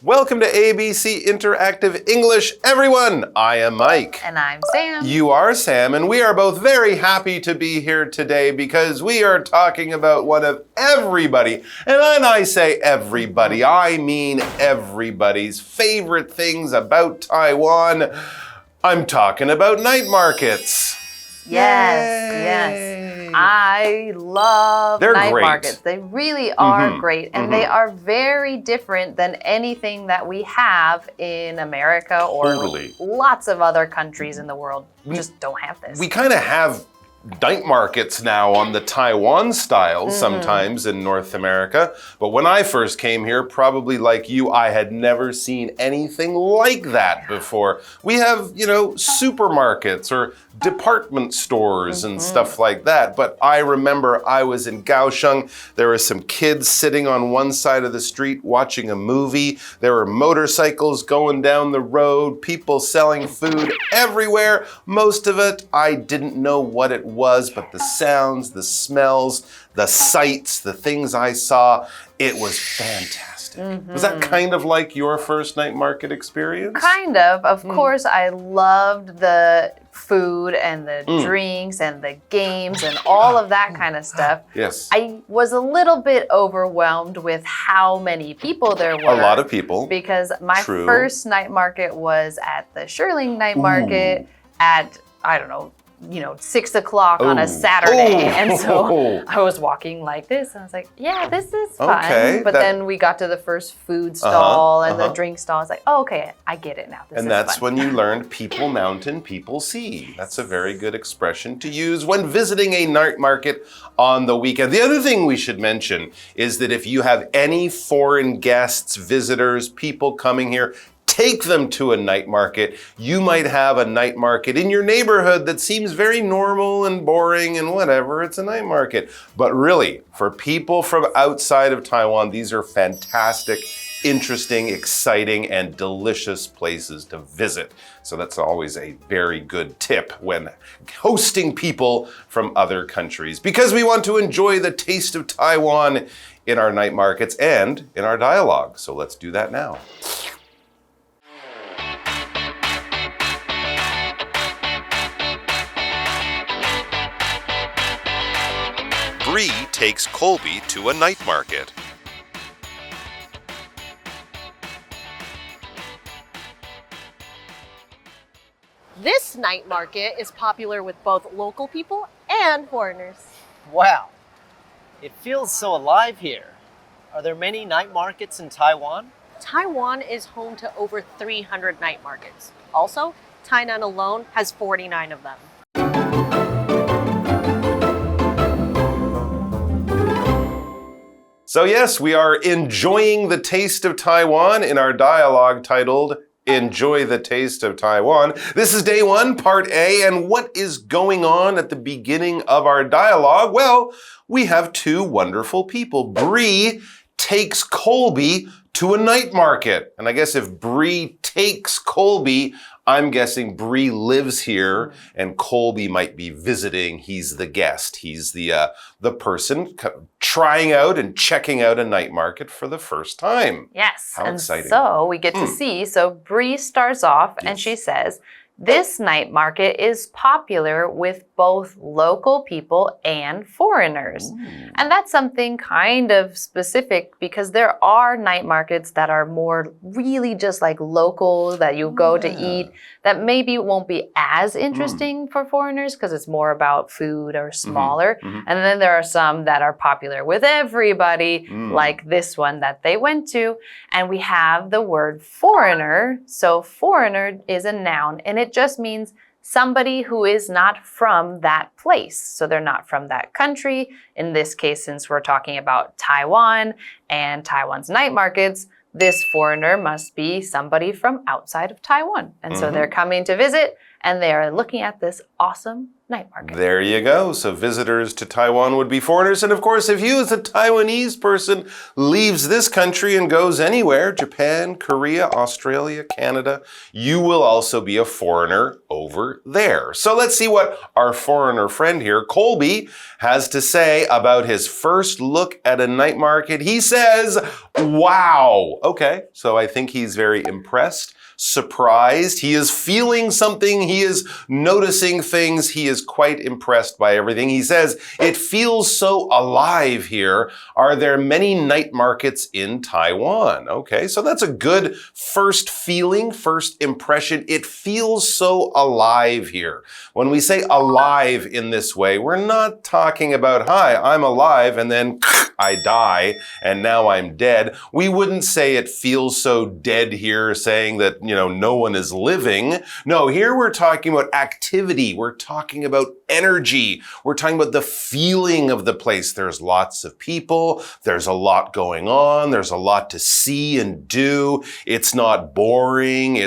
Welcome to ABC Interactive English, everyone. I am Mike. And I'm Sam. You are Sam, and we are both very happy to be here today because we are talking about one of everybody, and when I say everybody, I mean everybody's favorite things about Taiwan. I'm talking about night markets. Yes. I love night markets. They really are great, and they are very different than anything that we have in America or lots of other countries in the world. Just don't have this. We kind of have night markets now on the Taiwan style sometimes in North America. But when I first came here, probably like you, I had never seen anything like that before. We have, supermarkets or department stores and stuff like that. But I remember I was in Kaohsiung. There were some kids sitting on one side of the street watching a movie. There were motorcycles going down the road, people selling food everywhere. Most of it, I didn't know what it was, but the sounds, the smells, the sights, the things I saw, it was fantastic. Was that kind of like your first night market experience? Kind of. Of course, I loved the food and the drinks and the games and all of that kind of stuff. Yes. I was a little bit overwhelmed with how many people there were. A lot of people. Because my first night market was at the Shirling Night Market at, 6 o'clock on a Saturday. And so I was walking like this and I was like, yeah, this is fun. Okay, but then we got to the first food stall and the drink stall. I was like, oh, okay, I get it now. This and that's when you learned people mountain, people sea. That's a very good expression to use when visiting a night market on the weekend. The other thing we should mention is that if you have any foreign guests, visitors, people coming here, take them to a night market. You might have a night market in your neighborhood that seems very normal and boring and whatever. It's a night market. But really, for people from outside of Taiwan, these are fantastic, interesting, exciting, and delicious places to visit. So that's always a very good tip when hosting people from other countries, because we want to enjoy the taste of Taiwan in our night markets and in our dialogue. So let's do that now. Bree takes Colby to a night market. This night market is popular with both local people and foreigners. Wow, it feels so alive here. Are there many night markets in Taiwan? Taiwan is home to over 300 night markets. Also, Tainan alone has 49 of them. So yes, we are enjoying the taste of Taiwan in our dialogue titled Enjoy the Taste of Taiwan. This is day 1, part A, and what is going on at the beginning of our dialogue? Well, we have two wonderful people. Bree takes Colby to a night market. And I guess if Bree takes Colby, I'm guessing Bree lives here and Colby might be visiting. He's the guest. He's the person trying out and checking out a night market for the first time. Yes. How exciting. So we get to see. So Bree starts off and she says, this night market is popular with both local people and foreigners. And that's something kind of specific because there are night markets that are more really just like local that you go to eat that maybe won't be as interesting for foreigners because it's more about food or smaller. And then there are some that are popular with everybody, like this one that they went to. And we have the word foreigner. So foreigner is a noun and it just means somebody who is not from that place. So they're not from that country. In this case, since we're talking about Taiwan and Taiwan's night markets, this foreigner must be somebody from outside of Taiwan. And so they're coming to visit and they are looking at this awesome night market. There you go. So visitors to Taiwan would be foreigners. And of course, if you as a Taiwanese person leaves this country and goes anywhere, Japan, Korea, Australia, Canada, you will also be a foreigner over there. So let's see what our foreigner friend here, Colby, has to say about his first look at a night market. He says, wow. Okay, so I think he's very impressed, surprised. He is feeling something. He is noticing things. He is quite impressed by everything. He says, it feels so alive here. Are there many night markets in Taiwan? Okay, so that's a good first feeling, first impression. It feels so alive here. When we say alive in this way, we're not talking about, hi, I'm alive, and then I die, and now I'm dead. We wouldn't say it feels so dead here, saying that, no one is living. No, here we're talking about activity. We're talking about energy. We're talking about the feeling of the place. There's lots of people. There's a lot going on. There's a lot to see and do. It's not boring.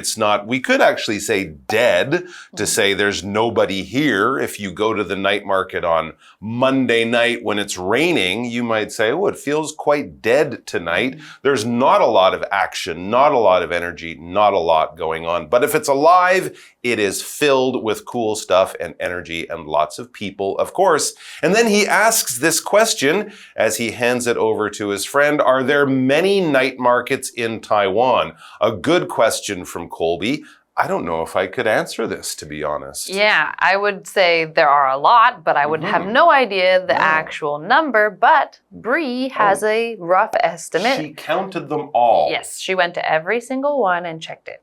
We could actually say dead to say there's nobody here. If you go to the night market on Monday night when it's raining, you might say, oh, it feels quite dead tonight. There's not a lot of action, not a lot of energy, not a lot going on. But if it's alive, it is filled with cool stuff and energy and lots of people, of course. And then he asks this question as he hands it over to his friend. Are there many night markets in Taiwan? A good question from Colby. I don't know if I could answer this, to be honest. Yeah, I would say there are a lot, but I would have no idea the actual number. But Bree has a rough estimate. She counted them all. Yes, she went to every single one and checked it.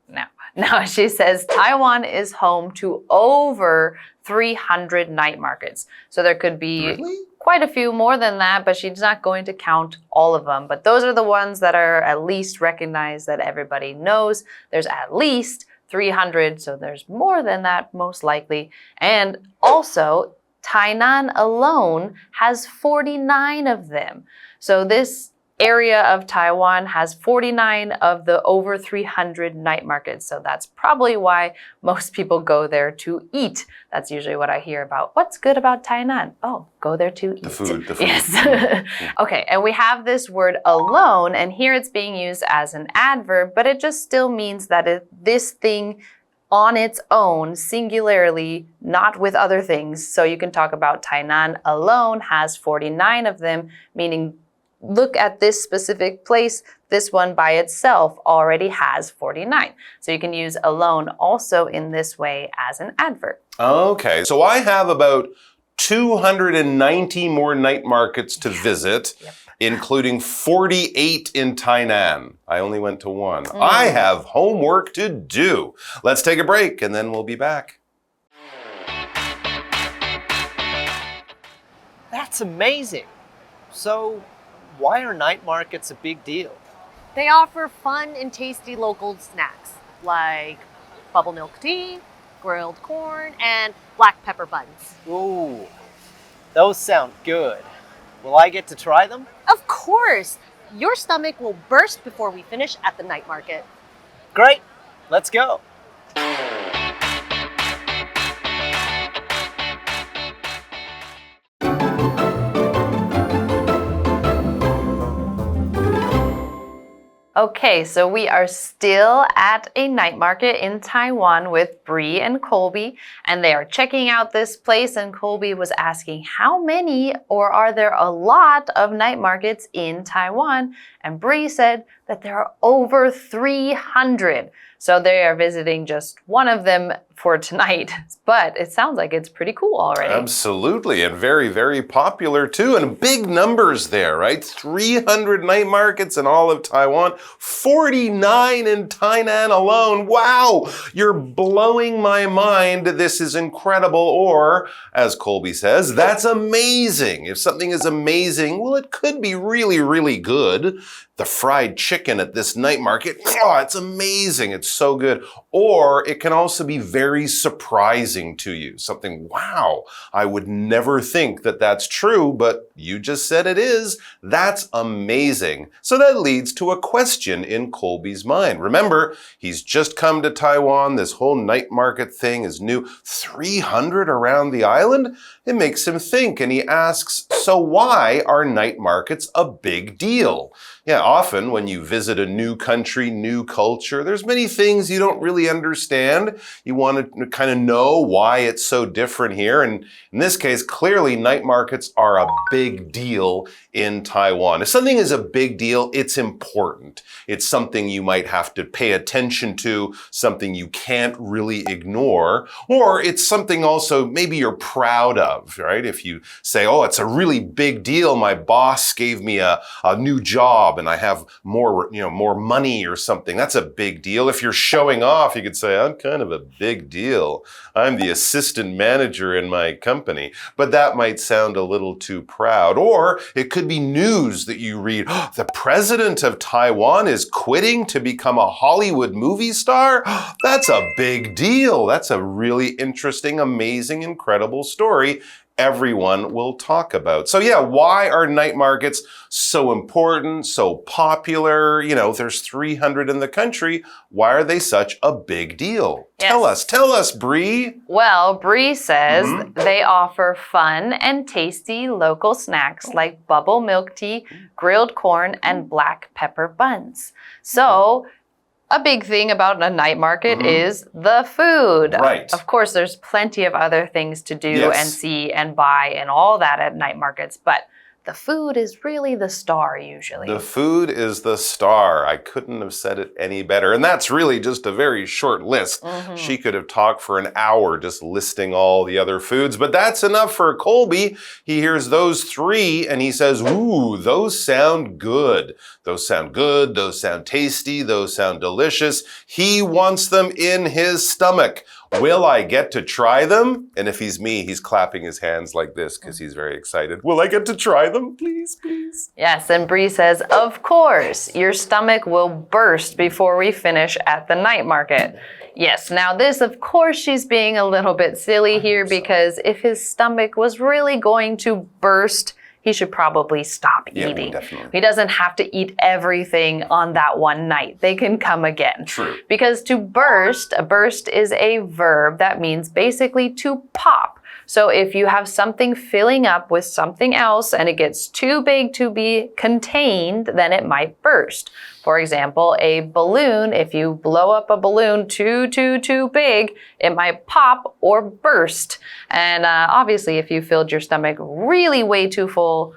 Now she says Taiwan is home to over 300 night markets. So there could be quite a few more than that, but she's not going to count all of them. But those are the ones that are at least recognized, that everybody knows. There's at least 300, so there's more than that most likely. And also, Tainan alone has 49 of them. So this area of Taiwan has 49 of the over 300 night markets. So that's probably why most people go there to eat. That's usually what I hear about. What's good about Tainan? Oh, go there to eat. The food. Yes. Okay, and we have this word alone, and here it's being used as an adverb, but it just still means that this thing on its own, singularly, not with other things. So you can talk about Tainan alone has 49 of them, meaning look at this specific place. This one by itself already has 49. So you can use alone also in this way as an adverb. Okay, so I have about 290 more night markets to visit, including 48 in Tainan. I only went to one. I have homework to do. Let's take a break and then we'll be back. That's amazing. So, why are night markets a big deal? They offer fun and tasty local snacks like bubble milk tea, grilled corn, and black pepper buns. Ooh, those sound good. Will I get to try them? Of course! Your stomach will burst before we finish at the night market. Great, let's go. Okay, so we are still at a night market in Taiwan with Bree and Colby, and they are checking out this place, and Colby was asking how many, or are there a lot of night markets in Taiwan? And Bree said that there are over 300. So they are visiting just one of them for tonight, but it sounds like it's pretty cool already. Absolutely, and very, very popular too, and big numbers there, right? 300 night markets in all of Taiwan, 49 in Tainan alone. Wow, you're blowing my mind. This is incredible, or as Colby says, that's amazing. If something is amazing, well, it could be really, really good. The fried chicken at this night market, oh, it's amazing. It's so good. Or it can also be very very surprising to you. Something, wow, I would never think that that's true, but you just said it is. That's amazing. So that leads to a question in Colby's mind. Remember, he's just come to Taiwan. This whole night market thing is new. 300 around the island? It makes him think, and he asks, so why are night markets a big deal? Yeah, often when you visit a new country, new culture, there's many things you don't really understand. You want to kind of know why it's so different here. And in this case, clearly night markets are a big deal in Taiwan. If something is a big deal, it's important. It's something you might have to pay attention to, something you can't really ignore, or it's something also maybe you're proud of, right? If you say, oh, it's a really big deal. My boss gave me a new job and I have more money or something. That's a big deal. If you're showing off, you could say, I'm kind of a big deal. I'm the assistant manager in my company. But that might sound a little too proud. Or it could be news that you read, oh, the president of Taiwan is quitting to become a Hollywood movie star. That's a big deal. That's a really interesting, amazing, incredible story everyone will talk about. So yeah, why are night markets so important, so popular? You know, there's 300 in the country. Why are they such a big deal? Yes. Tell us, Bree. Well, Bree says they offer fun and tasty local snacks like bubble milk tea, grilled corn, and black pepper buns. So, a big thing about a night market is the food. Right. Of course, there's plenty of other things to do and see and buy and all that at night markets, but the food is really the star usually. The food is the star. I couldn't have said it any better. And that's really just a very short list. She could have talked for an hour just listing all the other foods, but that's enough for Colby. He hears those three and he says, ooh, those sound good. Those sound good. Those sound tasty. Those sound delicious. He wants them in his stomach. Will I get to try them? And if he's me, he's clapping his hands like this because he's very excited. Will I get to try them? Please, please. Yes, and Bree says, of course, your stomach will burst before we finish at the night market. Yes, now this, of course, she's being a little bit silly here because if his stomach was really going to burst, he should probably stop eating. Definitely. He doesn't have to eat everything on that one night. They can come again. True. Because to burst, a burst is a verb that means basically to pop. So if you have something filling up with something else and it gets too big to be contained, then it might burst. For example, a balloon, if you blow up a balloon too big, it might pop or burst. And obviously, if you filled your stomach really way too full,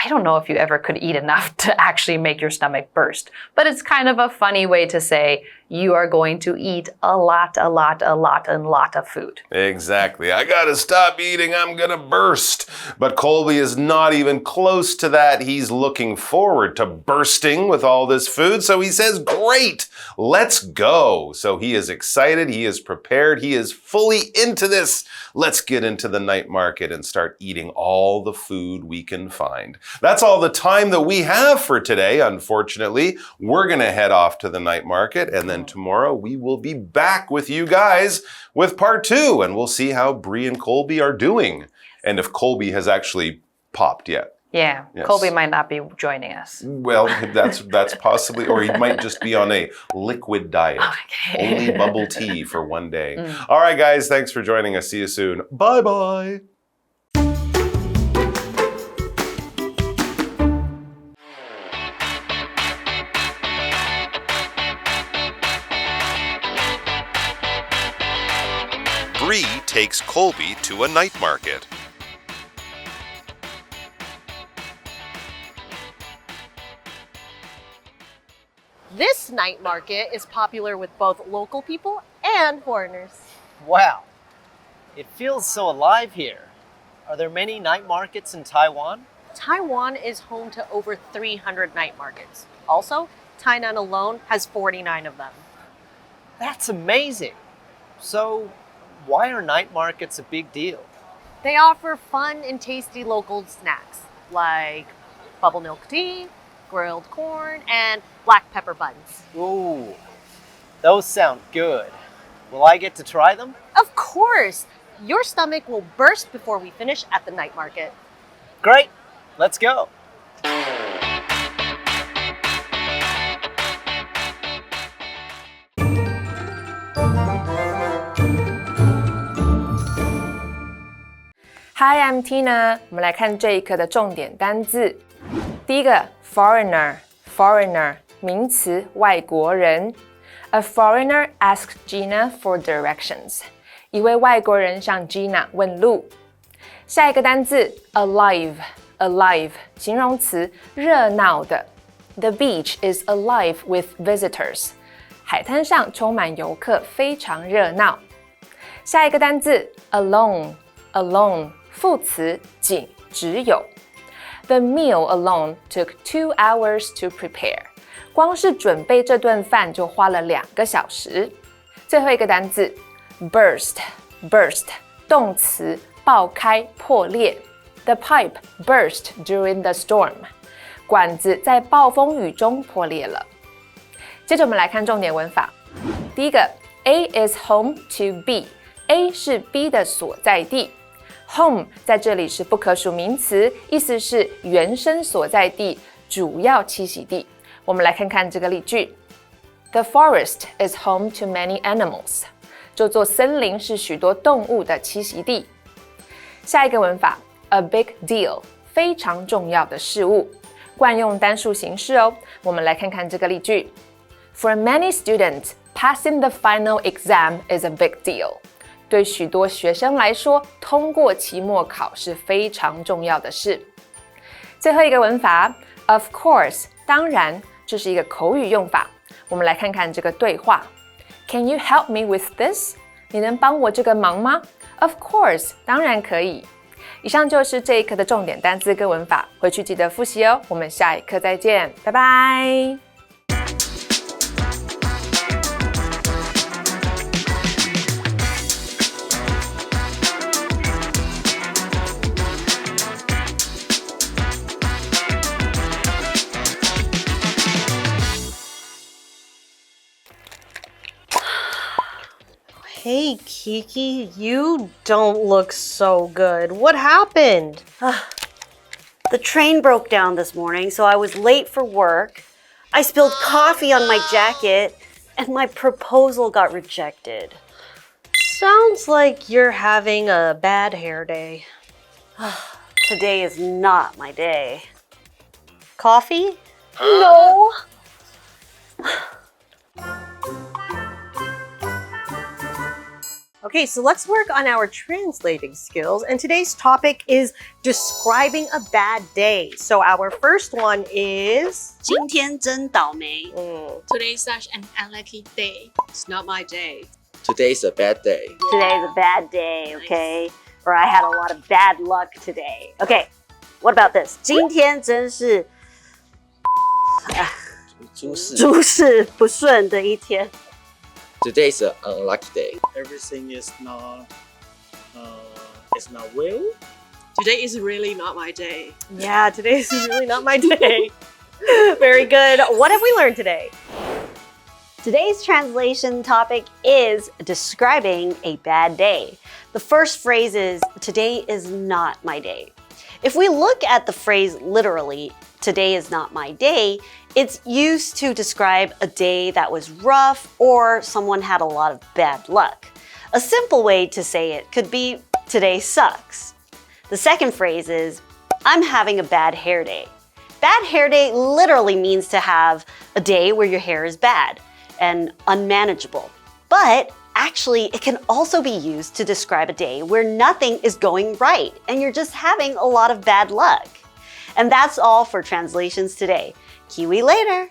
I don't know if you ever could eat enough to actually make your stomach burst. But it's kind of a funny way to say you are going to eat a lot of food. Exactly. I gotta stop eating. I'm gonna burst. But Colby is not even close to that. He's looking forward to bursting with all this food. So he says, great, let's go. So he is excited. He is prepared. He is fully into this. Let's get into the night market and start eating all the food we can find. That's all the time that we have for today. Unfortunately, we're gonna head off to the night market and then tomorrow we will be back with you guys with part 2 and we'll see how Bree and Colby are doing and if Colby has actually popped yet. Yeah, yes. Colby might not be joining us. Well, that's possibly, or he might just be on a liquid diet. Okay. Only bubble tea for one day. All right, guys, thanks for joining us. See you soon. Bye-bye. Bree takes Colby to a night market. This night market is popular with both local people and foreigners. Wow, it feels so alive here. Are there many night markets in Taiwan? Taiwan is home to over 300 night markets. Also, Tainan alone has 49 of them. That's amazing. So, why are night markets a big deal? They offer fun and tasty local snacks like bubble milk tea, grilled corn, and black pepper buns. Ooh, those sound good. Will I get to try them? Of course! Your stomach will burst before we finish at the night market. Great! Let's go! Hi, I'm Tina. 我们来看这一课的重点单字。第一个 foreigner 名词外国人。A foreigner asked Gina for directions. 一位外国人向 Gina 问路。下一个单字 alive 形容词热闹的。The beach is alive with visitors. 海滩上充满游客，非常热闹。下一个单字 alone 副词仅只有。The meal alone took 2 hours to prepare. 光是准备这顿饭就花了2个小时。最后一个单字 burst 动词爆开破裂。The pipe burst during the storm. 管子在暴风雨中破裂了。接着我们来看重点文法。第一个 A is home to B. A 是 B 的所在地。Home 在这里是不可数名词，意思是原生所在地，主要栖息地。我们来看看这个例句 ：The forest is home to many animals. 这座森林是许多动物的栖息地。下一个文法 ，a big deal 非常重要的事物，惯用单数形式哦。我们来看看这个例句 ：For many students, passing the final exam is a big deal. 对许多学生来说，通过期末考是非常重要的事。最后一个文法 ，of course 当然，这是一个口语用法。我们来看看这个对话 ：Can you help me with this？ 你能帮我这个忙吗 ？Of course 当然可以。以上就是这一课的重点单字跟文法，回去记得复习哦。我们下一课再见，拜拜。Hey, Kiki, you don't look so good. What happened? The train broke down this morning, so I was late for work. I spilled coffee on my jacket, and my proposal got rejected. Sounds like you're having a bad hair day. Today is not my day. Coffee? No! Okay, so let's work on our translating skills. And today's topic is describing a bad day. So our first one is 今天真倒霉. Today's such an unlucky day. It's not my day. Today's a bad day. Today's a bad day, okay? Or I had a lot of bad luck today. Okay, what about this? 今天真是诸事不顺的一天. Today's an unlucky day. Everything is not well. Today is really not my day. Yeah, today is really not my day. Very good. What have we learned today? Today's translation topic is describing a bad day. The first phrase is, today is not my day. If we look at the phrase literally, today is not my day, it's used to describe a day that was rough or someone had a lot of bad luck. A simple way to say it could be, today sucks. The second phrase is, I'm having a bad hair day. Bad hair day literally means to have a day where your hair is bad and unmanageable. But actually, it can also be used to describe a day where nothing is going right and you're just having a lot of bad luck. And that's all for translations today. KiWi later!